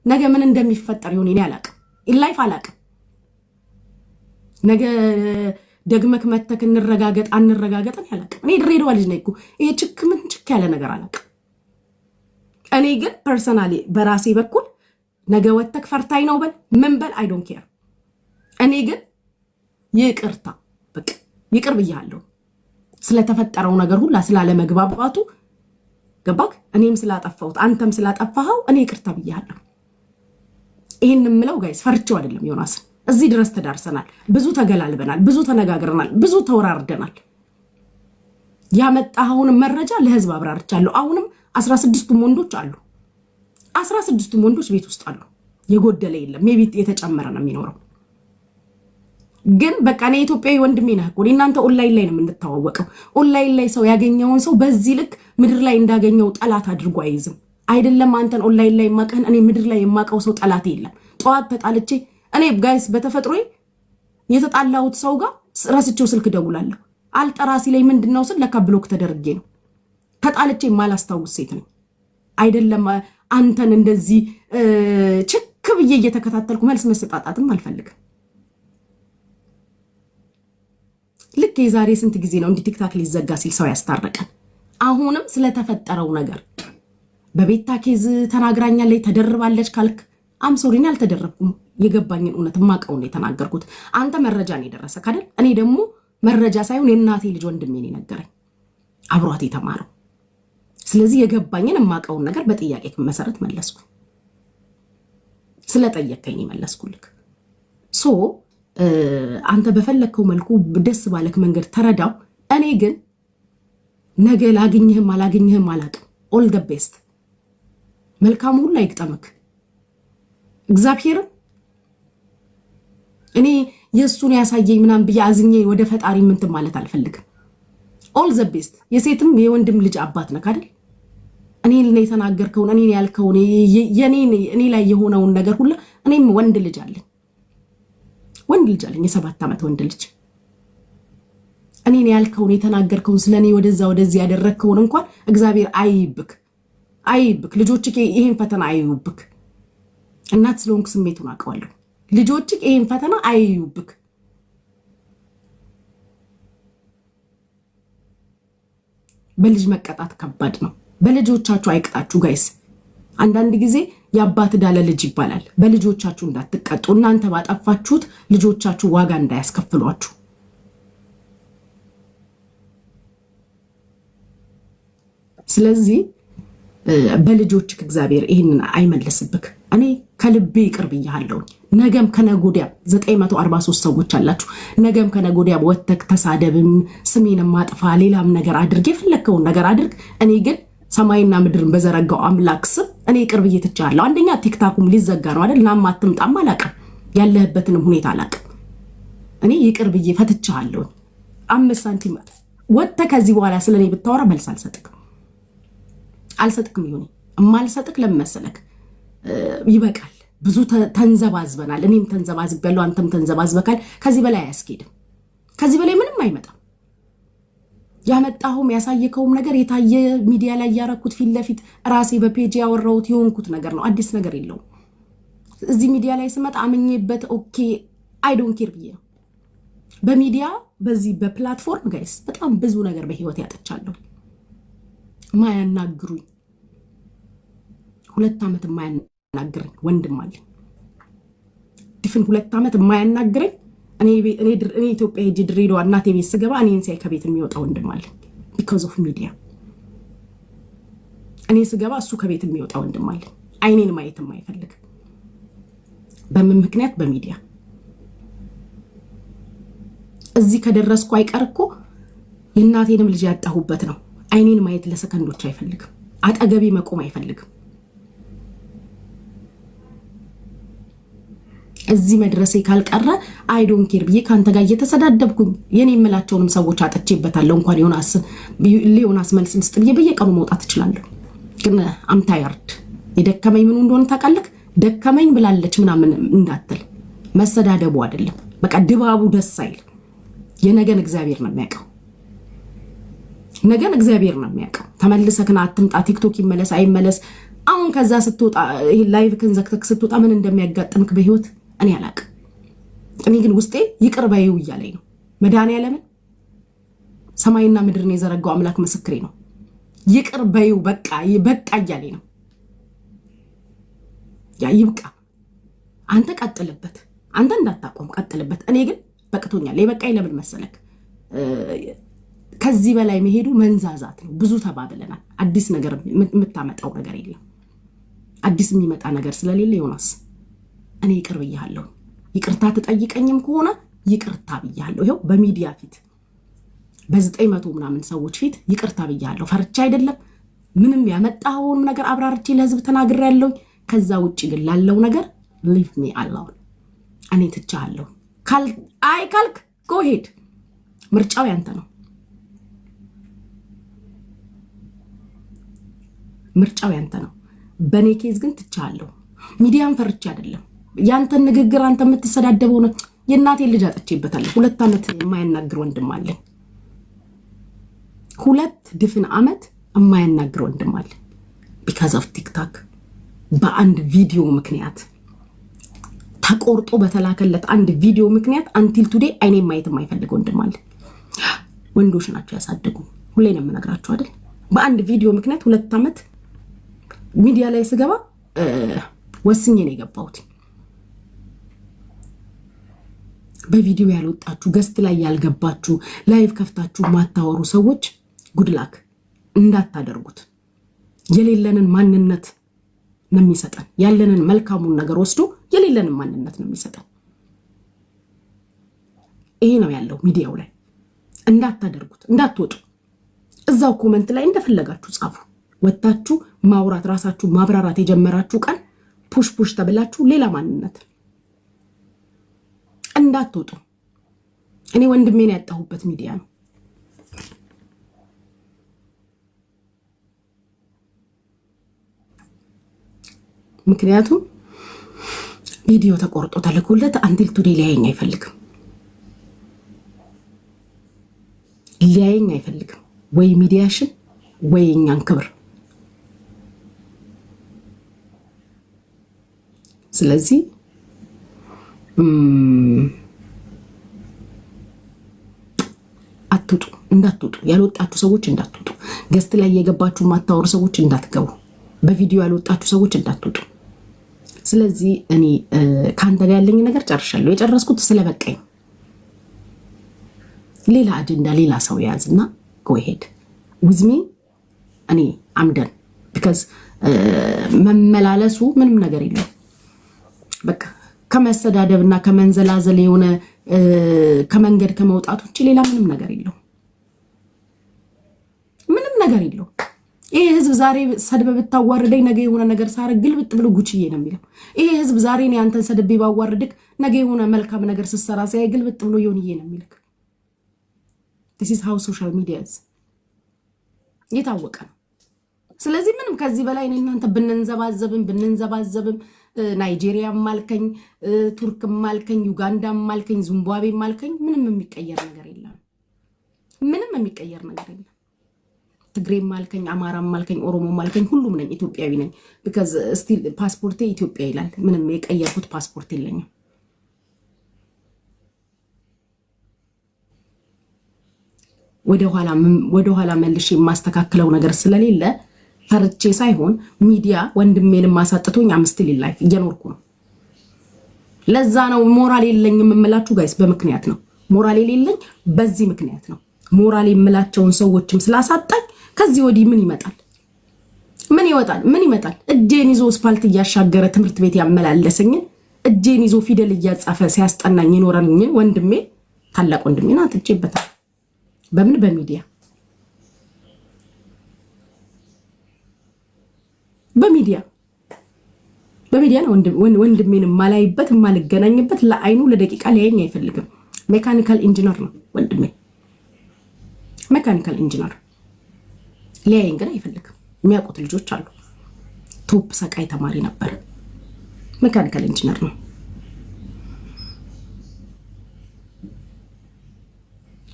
ነገ ምን እንደሚፈጠር ይሁን እኔ አላቅም። ኢላይፍ አላቅም። ነገ ደግመክ መተክ እንረጋገጥ አንረጋገጥን ያላቅም። እኔ ድሬዳዋ ልጅ ነኝ እኮ ይሄ ምን ችክ ያለ ነገር አላቅም። እኔ ግን ፐርሰናሊ በራሴ በኩል ነገ ወተክ ፈርታይ ነው በል ምን በል አይ ዶንት ኬር። እኔ ግን ይቅርታ በቃ ይቅር ብያለሁ ስለተፈጠረው ነገር ሁላ ስላለ መግባባቱ ገባክ? እኔም ስላጠፋሁት አንተም ስላጠፋኸው እኔ ይቅርታ ብያለሁ። ይሄን ምለው ጋይስ ፈርቼው አይደለም ዮናስ። እዚህ ድረስ ተዳርሰናል። ብዙ ተገላልበናል፣ ብዙ ተነጋግረናል፣ ብዙ ተወራርደናል። ያመጣኸውን መረጃ ለህዝብ አብራርቻለሁ። አሁንም 16ቱም ወንዶች አሉ። 16ቱም ወንዶች ቤት ውስጥ አሉ። የጎደለ የለም። ሜቢ የተጨመረ ነው የሚኖረው። ግን በቃ እኔ ኢትዮጵያዊ ወንድሜ ነህ እኮ እናንተ ኦንላይን ላይ ነው የምንተዋወቀው። ኦንላይን ላይ ሰው ያገኘውን ሰው በዚህ ልክ ምድር ላይ እንዳገኘው ጠላት አድርጎ አይዝም። አይደለም አንተን ኦንላይን ላይ የማቀህን እኔ ምድር ላይ የማቀው ሰው ጠላት የለም። ጠዋት ተጣልቼ እኔ ጋይስ በተፈጥሮዬ የተጣላሁት ሰው ጋር ረስቼው ስልክ ደውላለሁ። አልጠራ ሲለኝ ምንድነው ስል ለካ ብሎክ ተደርጌ ነው። ተጣልቼ ማላስታውስ ሴት ነኝ። አይደለም አንተን እንደዚህ ችክ ብዬ እየተከታተልኩ መልስ መሰጣጣትም አልፈልግም። ልክ የዛሬ ስንት ጊዜ ነው እንዲህ ቲክታክ ሊዘጋ ሲል ሰው ያስታረቀን። አሁንም ስለተፈጠረው ነገር በቤታ ኬዝ ተናግራኛለች ተደርባለች ካልክ አም ሶሪ እኔ አልተደረብኩም። የገባኝን እውነት ማቀው ነው የተናገርኩት። አንተ መረጃ ነው የደረሰክ አይደል? እኔ ደግሞ መረጃ ሳይሆን የእናቴ ልጅ ወንድሜ ነው ነገረኝ፣ አብሯት የተማረው። ስለዚህ የገባኝን ማቀውን ነገር በጥያቄ መሰረት መለስኩ። ስለጠየቀኝ መለስኩልክ። ሶ አንተ በፈለከው መልኩ ደስ ባለክ መንገድ ተረዳው። እኔ ግን ነገ ላግኝህም አላግኝህም አላቅም። ኦል ዘ ቤስት መልካም ሁሉ አይግጠምክ። እግዚአብሔርን እኔ የሱን ያሳየኝ ምናም ብዬ አዝኜ ወደ ፈጣሪ ምንትን ማለት አልፈልግም። ኦል ዘ ቤስት የሴትም የወንድም ልጅ አባት ነህ አይደል? እኔ የተናገርከውን እኔ ያልከውን እኔ ላይ የሆነውን ነገር ሁሉ እኔም ወንድ ልጅ አለኝ የ7 ዓመት ወንድ ልጅ። እኔ ያልከውን የተናገርከውን ስለኔ ወደዚህ ያደረከውን እንኳን እግዚአብሔር አይብክ ልጆችክ ይሄን ፈተና አይዩብክ። እናት ስለሆንክ ስሜቱን አውቀዋለሁ። ልጆችክ ይሄን ፈተና አይዩብክ። በልጅ መቀጣት ከባድ ነው። በልጆቻችሁ አይቅጣችሁ ጋይስ። አንዳንድ ጊዜ የአባት ዳለ ልጅ ይባላል። በልጆቻችሁ እንዳትቀጡ። እናንተ ባጠፋችሁት ልጆቻችሁ ዋጋ እንዳያስከፍሏችሁ። ስለዚህ በልጆችክ እግዚአብሔር ይሄንን አይመልስብክ። እኔ ከልቤ ይቅር ብያለሁ። ነገም ከነጎዲያ 943 ሰዎች አላችሁ። ነገም ከነጎዲያ ወተክ ተሳደብም ስሜንም ማጥፋ ሌላም ነገር አድርግ፣ የፈለከውን ነገር አድርግ። እኔ ግን ሰማይና ምድርን በዘረጋው አምላክ ስም እኔ ይቅር ብዬ ትቻለሁ። አንደኛ ቲክታኩም ሊዘጋ ነው አይደል? ናም አትምጣም አላቅም፣ ያለህበትንም ሁኔታ አላቅም። እኔ ይቅር ብዬ ፈትቻለሁ። 5 ሳንቲም ወተክ ከዚህ በኋላ ስለኔ ብታወራ መልስ አልሰጥክም። ይሁን እማልሰጥክ ለመሰለክ ይበቃል። ብዙ ተንዘባዝበናል። እኔም ተንዘባዝበያለሁ፣ አንተም ተንዘባዝበካል። ከዚህ በላይ አያስኬድም። ከዚህ በላይ ምንም አይመጣም። ያመጣሁም ያሳየከውም ነገር የታየ ሚዲያ ላይ ያረኩት ፊት ለፊት ራሴ በፔጅ ያወራሁት የሆንኩት ነገር ነው። አዲስ ነገር የለውም። እዚህ ሚዲያ ላይ ስመጣ አምኜበት ኦኬ አይ ዶንት ኬር ብዬ ነው። በሚዲያ በዚህ በፕላትፎርም ጋይስ በጣም ብዙ ነገር በህይወት ያጠቻለሁ። ማያናግሩኝ 2 ዓመት ማያናግረኝ ወንድም አለኝ። ድፍን 2 ዓመት ማያናግረኝ እኔ ኢትዮጵያ ሄጄ ድሬዳዋ እናቴ ቤት ስገባ እኔን ሳይ ከቤት የሚወጣ ወንድም አለኝ። ቢኮዝ ኦፍ ሚዲያ እኔ ስገባ እሱ ከቤት የሚወጣ ወንድም አለኝ። አይኔን ማየት የማይፈልግ በምን ምክንያት? በሚዲያ እዚህ ከደረስኩ አይቀርኩ የእናቴንም ልጅ ያጣሁበት ነው። አይኔን ማየት ለሰከንዶች አይፈልግም። አጠገቤ መቆም አይፈልግም። እዚህ መድረሴ ካልቀረ አይ ዶንት ኬር ብዬ ካንተ ጋር እየተሰዳደብኩኝ የኔ የምላቸውንም ሰዎች አጥቼበታለሁ። እንኳን ዮናስ መልስ ልስጥ ብዬ በየቀኑ መውጣት እችላለሁ። ግን አም ታየርድ የደከመኝ ምን እንደሆነ ታውቃለህ? ደከመኝ ብላለች ምናምን እንዳትል። መሰዳደቡ አይደለም በቃ ድባቡ ደስ አይል። የነገን እግዚአብሔር ነው የሚያውቀው። ነገን እግዚአብሔር ነው የሚያውቀው። ተመልሰክና አትምጣ ቲክቶክ ይመለስ አይመለስ አሁን ከዛ ስትወጣ ይሄ ላይቭ ከንዘክተክ ስትወጣ ምን እንደሚያጋጥምክ በህይወት እኔ አላቅም። እኔ ግን ውስጤ ይቅር በይው እያለኝ ነው። መድኃኒዓለምን ሰማይና ምድርን የዘረጋው አምላክ ምስክሬ ነው። ይቅር በይው በቃ እያለኝ ነው። ያ ይብቃ። አንተ ቀጥልበት፣ አንተ እንዳታቆም ቀጥልበት። እኔ ግን በቅቶኛል። የበቃኝ ለምን መሰለክ? ከዚህ በላይ መሄዱ መንዛዛት ነው። ብዙ ተባብለናል። አዲስ ነገር የምታመጣው ነገር የለም። አዲስ የሚመጣ ነገር ስለሌለ ዮናስ እኔ ይቅር ብያለሁ። ይቅርታ ትጠይቀኝም ከሆነ ይቅርታ ብያለሁ። ይሄው በሚዲያ ፊት በ900 ምናምን ሰዎች ፊት ይቅርታ ብያለሁ። ፈርቻ አይደለም ምንም ያመጣውን ነገር አብራርቼ ለህዝብ ተናግሬያለሁ። ከዛ ውጪ ግን ላለው ነገር ሊቭ ሚ አላውን እኔ ትቻለሁ። ካልክ ጎ ሄድ። ምርጫው ያንተ ነው። ምርጫው ያንተ ነው። በኔ ኬዝ ግን ትቻለሁ። ሚዲያን ፈርቻ አይደለም። ያንተን ንግግር አንተ የምትሰዳደበው ነው። የእናቴን ልጅ አጥቼበታለሁ። 2 ዓመት የማያናግር ወንድም አለኝ። 2 ድፍን ዓመት የማያናግር ወንድም አለኝ። ቢካዝ ኦፍ ቲክቶክ በአንድ ቪዲዮ ምክንያት ተቆርጦ በተላከለት አንድ ቪዲዮ ምክንያት አንቲል ቱዴ አይኔ ማየት የማይፈልግ ወንድም አለኝ። ወንዶች ናቸው ያሳደጉ። ሁሌ ነው የምነግራችሁ አይደል? በአንድ ቪዲዮ ምክንያት 2 ዓመት ሚዲያ ላይ ስገባ ወስኜ ነው የገባሁት። በቪዲዮ ያልወጣችሁ ገስት ላይ ያልገባችሁ ላይቭ ከፍታችሁ ማታወሩ ሰዎች ጉድላክ እንዳታደርጉት። የሌለንን ማንነት ነው የሚሰጠን። ያለንን መልካሙን ነገር ወስዶ የሌለንን ማንነት ነው የሚሰጠን። ይሄ ነው ያለው ሚዲያው ላይ። እንዳታደርጉት፣ እንዳትወጡ። እዛው ኮሜንት ላይ እንደፈለጋችሁ ጻፉ። ወጣችሁ ማውራት ራሳችሁ ማብራራት የጀመራችሁ ቀን ፑሽ ተብላችሁ ሌላ ማንነት እንዳትወጡ። እኔ ወንድሜን ያጣሁበት ሚዲያ ነው። ምክንያቱም ቪዲዮ ተቆርጦ ተልኮለት አንቲል ቱዴ ሊያየኝ አይፈልግም። ወይ ሚዲያሽን ወይ እኛን ክብር። ስለዚህ አትውጡ፣ እንዳትወጡ። ያልወጣችሁ ሰዎች እንዳትወጡ። ገስት ላይ የገባችሁ ማታወሩ ሰዎች እንዳትገቡ። በቪዲዮ ያልወጣችሁ ሰዎች እንዳትወጡ። ስለዚህ እኔ ካንተ ጋር ያለኝ ነገር ጨርሻለሁ። የጨረስኩት ስለበቃኝ ሌላ አጀንዳ ሌላ ሰው ያዝና ጎ ሄድ ዊዝ ሚ። እኔ አምደን ቢካዝ መመላለሱ ምንም ነገር የለም። በቃ ከመሰዳደብና ከመንዘላዘል የሆነ ከመንገድ ከመውጣት ውጭ ሌላ ምንም ነገር የለው። ምንም ነገር የለው። ይሄ ህዝብ ዛሬ ሰድበ ብታዋርደኝ ነገ የሆነ ነገር ሳረግ ግልብጥ ብሎ ጉቺዬ ነው የሚለው። ይሄ ህዝብ ዛሬ እኔ አንተን ሰድቤ ባዋርድክ ነገ የሆነ መልካም ነገር ስትሰራ ሲያይ ግልብጥ ብሎ ይሆንዬ ነው የሚልክ። this is how social media is። የታወቀ ነው። ስለዚህ ምንም ከዚህ በላይ እኔ እናንተ ብንንዘባዘብም ናይጄሪያም ማልከኝ፣ ቱርክም ማልከኝ፣ ዩጋንዳም ማልከኝ፣ ዚምባብዌም ማልከኝ ምንም የሚቀየር ነገር የለም። ምንም የሚቀየር ነገር የለም። ትግሬም ማልከኝ፣ አማራም ማልከኝ፣ ኦሮሞም ማልከኝ ሁሉም ነኝ፣ ኢትዮጵያዊ ነኝ። because still ፓስፖርቴ ኢትዮጵያ ይላል። ምንም የቀየርኩት ፓስፖርት የለኝም። ወደ ኋላ መልሼ የማስተካክለው ነገር ስለሌለ ፈርቼ ሳይሆን ሚዲያ ወንድሜን ማሳጥቶኝ አምስት ላይፍ እየኖርኩ ነው። ለዛ ነው ሞራል የለኝም የምላችሁ ጋይስ። በምክንያት ነው ሞራል የሌለኝ፣ በዚህ ምክንያት ነው። ሞራል የምላቸውን ሰዎችም ስላሳጣኝ ከዚህ ወዲህ ምን ይመጣል? ምን ይመጣል? እጄን ይዞ ስፓልት እያሻገረ ትምህርት ቤት ያመላለሰኝ፣ እጄን ይዞ ፊደል እያጻፈ ሲያስጠናኝ ይኖራል። ወንድሜ ታላቅ ወንድሜን አጥቼበታል። በምን? በሚዲያ ነው ወንድሜን ማላይበት ማልገናኝበት። ለአይኑ ለደቂቃ ሊያየኝ አይፈልግም። ሜካኒካል ኢንጂነር ነው ወንድሜ፣ ሜካኒካል ኢንጂነር። ሊያየኝ ግን አይፈልግም። የሚያውቁት ልጆች አሉ። ቶፕ ሰቃይ ተማሪ ነበር። ሜካኒካል ኢንጂነር ነው።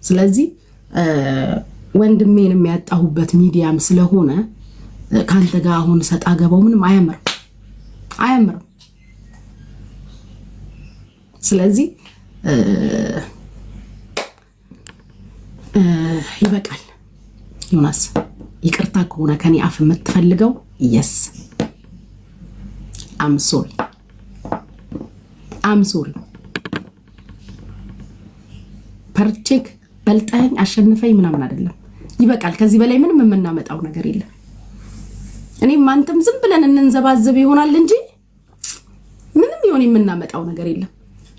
ስለዚህ ወንድሜን የሚያጣሁበት ሚዲያም ስለሆነ ካንተ ጋር አሁን ሰጣ ገባው ምንም አያምርም። ስለዚህ ይበቃል። ዮናስ ይቅርታ ከሆነ ከኔ አፍ የምትፈልገው yes I'm sorry ፐርቼክ በልጣኝ አሸንፈኝ ምናምን አይደለም። ይበቃል። ከዚህ በላይ ምንም የምናመጣው ነገር የለም። እኔም አንተም ዝም ብለን እንንዘባዘብ ይሆናል እንጂ ምንም ይሆን የምናመጣው ነገር የለም።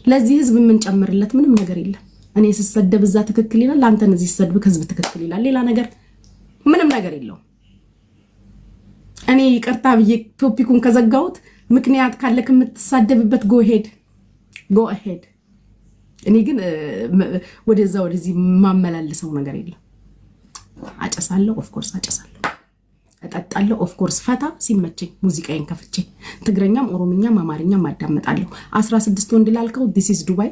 ለዚህ ህዝብ የምንጨምርለት ምንም ነገር የለም። እኔ ስሰደብ እዛ ትክክል ይላል፣ አንተ እዚህ ስሰድብ ህዝብ ትክክል ይላል። ሌላ ነገር ምንም ነገር የለውም። እኔ ይቅርታ ብዬ ቶፒኩን ከዘጋሁት ምክንያት ካለክ የምትሳደብበት go ahead። እኔ ግን ወደዛ ወደዚህ ማመላለሰው ነገር የለም። አጨሳለሁ ኦፍ ኮርስ አጨሳለሁ፣ እጠጣለሁ ኦፍ ኮርስ ፈታ ሲመቸኝ ሙዚቃዬን ከፍቼ ትግረኛም ኦሮምኛም አማርኛም አዳምጣለሁ። 16 ወንድ ላልከው this is ዱባይ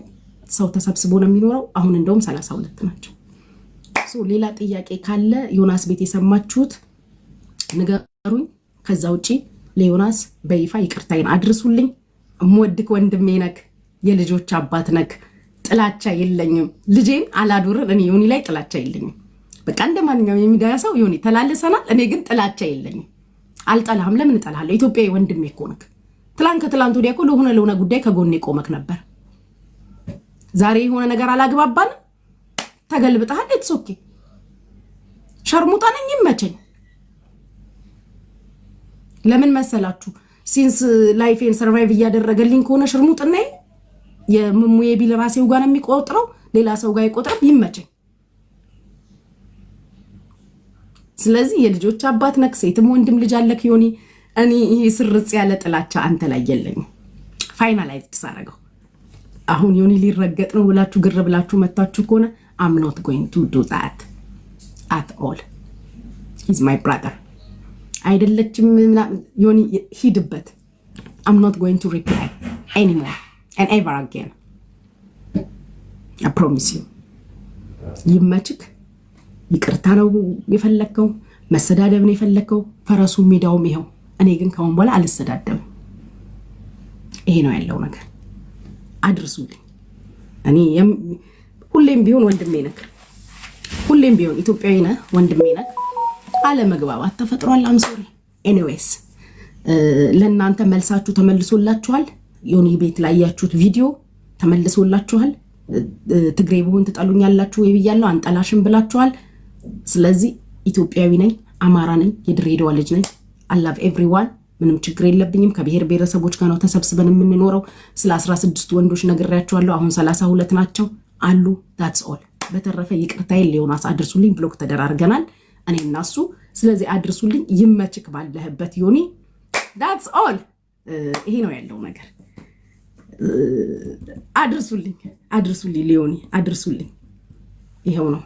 ሰው ተሰብስቦ ነው የሚኖረው። አሁን እንደውም 32 ናቸው። ሌላ ጥያቄ ካለ ዮናስ ቤት የሰማችሁት ንገሩኝ። ከዛ ውጪ ለዮናስ በይፋ ይቅርታዬን አድርሱልኝ። እምወድክ ወንድሜ ነክ፣ የልጆች አባት ነክ። ጥላቻ የለኝም። ልጄን አላዱርን እኔ ዮኒ ላይ ጥላቻ የለኝም። በቃ እንደማንኛውም የሚዲያ ሰው ዮኒ ተላልሰናል። እኔ ግን ጥላቻ የለኝም። አልጠላህም። ለምን እጠላሃለሁ? ኢትዮጵያዊ ወንድሜ እኮ ነክ። ከትላንት ወዲያ እኮ ለሆነ ጉዳይ ከጎኔ ቆመክ ነበር። ዛሬ የሆነ ነገር አላግባባን ተገልብጠሃል። ኢትስ ኦኬ። ሸርሙጣ ነኝ ይመቸኝ። ለምን መሰላችሁ? ሲንስ ላይፌን ሰርቫይቭ እያደረገልኝ ከሆነ ሽርሙጥና የሙሙዬ ቢል ራሴው ጋር የሚቆጥረው ሌላ ሰው ጋር ይቆጥረው ይመቸኝ። ስለዚህ የልጆች አባት ነክ፣ ሴትም ወንድም ልጅ አለክ ዮኒ። እኔ ይሄ ስርጽ ያለ ጥላቻ አንተ ላይ የለኝም። ፋይናላይዝድ ሳረገው አሁን ዮኒ ሊረገጥ ነው ብላችሁ ግር ብላችሁ መጣችሁ ከሆነ I'm not going to do that at all. He's my brother. አይደለችም ዮኒ ሂድበት። I'm not going to reply anymore and ever again. I promise you. ይመችክ። ይቅርታ ነው የፈለከው፣ መሰዳደብ ነው የፈለከው፣ ፈረሱ ሜዳውም ይሄው። እኔ ግን ከሆነ በኋላ አልሰዳደብም። ይሄ ነው ያለው ነገር። አድርሱልኝ። እኔ ሁሌም ቢሆን ወንድሜ ነክ፣ ሁሌም ቢሆን ኢትዮጵያዊ ነህ ወንድሜ ነክ። አለመግባባት ተፈጥሯል። I'm sorry. Anyways ለእናንተ መልሳችሁ ተመልሶላችኋል። ዮኒ ቤት ላይ ያያችሁት ቪዲዮ ተመልሶላችኋል። ትግሬ ብሆን ትጠሉኛላችሁ ወይ ብያለሁ፣ አንጠላሽም ብላችኋል። ስለዚህ ኢትዮጵያዊ ነኝ፣ አማራ ነኝ፣ የድሬዳዋ ልጅ ነኝ። I love everyone። ምንም ችግር የለብኝም። ከብሔር ብሔረሰቦች ጋር ነው ተሰብስበን የምንኖረው። ስለ 16 ወንዶች ነግሬያችኋለሁ። አሁን 32 ናቸው አሉ። that's all። በተረፈ ይቅርታዬን ለዮናስ አድርሱልኝ። ብሎክ ተደራርገናል እኔ እና እሱ። ስለዚህ አድርሱልኝ። ይመችክ ባለህበት ዮኒ። that's all። ይሄ ነው ያለው ነገር። አድርሱልኝ ለዮኒ አድርሱልኝ። ይሄው ነው።